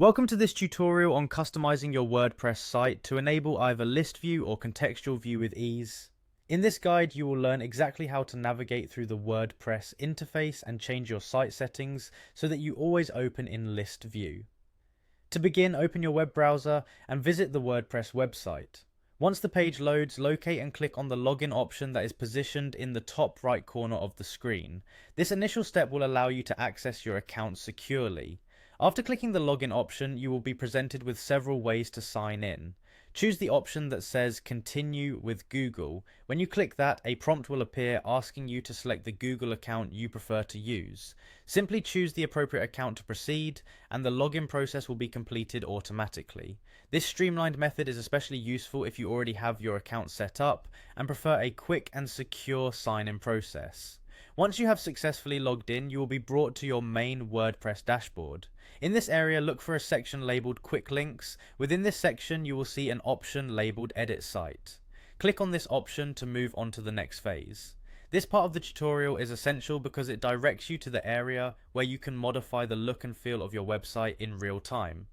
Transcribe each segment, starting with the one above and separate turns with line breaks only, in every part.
Welcome to this tutorial on customizing your WordPress site to enable either list view or contextual view with ease. In this guide, you will learn exactly how to navigate through the WordPress interface and change your site settings so that you always open in list view. To begin, open your web browser and visit the WordPress website. Once the page loads, locate and click on the login option that is positioned in the top right corner of the screen. This initial step will allow you to access your account securely. After clicking the login option, you will be presented with several ways to sign in. Choose the option that says Continue with Google. When you click that, a prompt will appear asking you to select the Google account you prefer to use. Simply choose the appropriate account to proceed, and the login process will be completed automatically. This streamlined method is especially useful if you already have your account set up and prefer a quick and secure sign-in process. Once you have successfully logged in, you will be brought to your main WordPress dashboard. In this area, look for a section labeled Quick Links. Within this section, you will see an option labeled Edit Site. Click on this option to move on to the next phase. This part of the tutorial is essential because it directs you to the area where you can modify the look and feel of your website in real time.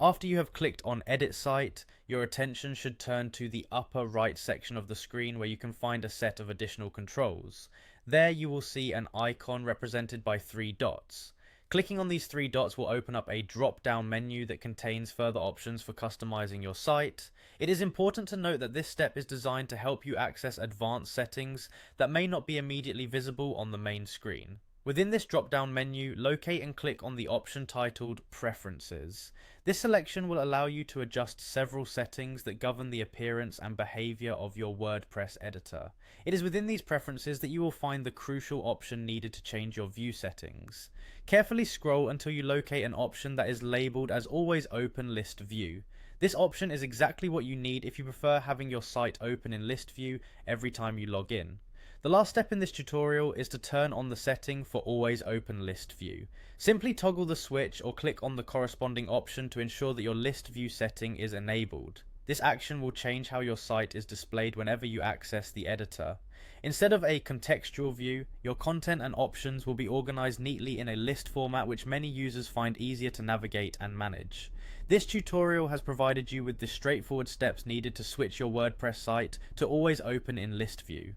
After you have clicked on Edit Site, your attention should turn to the upper right section of the screen where you can find a set of additional controls. There you will see an icon represented by 3 dots. Clicking on these 3 dots will open up a drop-down menu that contains further options for customizing your site. It is important to note that this step is designed to help you access advanced settings that may not be immediately visible on the main screen. Within this drop-down menu, locate and click on the option titled Preferences. This selection will allow you to adjust several settings that govern the appearance and behavior of your WordPress editor. It is within these preferences that you will find the crucial option needed to change your view settings. Carefully scroll until you locate an option that is labeled as Always Open List View. This option is exactly what you need if you prefer having your site open in list view every time you log in. The last step in this tutorial is to turn on the setting for Always Open List View. Simply toggle the switch or click on the corresponding option to ensure that your list view setting is enabled. This action will change how your site is displayed whenever you access the editor. Instead of a contextual view, your content and options will be organized neatly in a list format which many users find easier to navigate and manage. This tutorial has provided you with the straightforward steps needed to switch your WordPress site to Always Open in List View.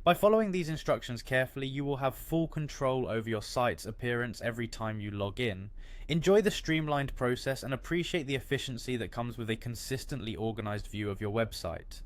By following these instructions carefully, you will have full control over your site's appearance every time you log in. Enjoy the streamlined process and appreciate the efficiency that comes with a consistently organized view of your website.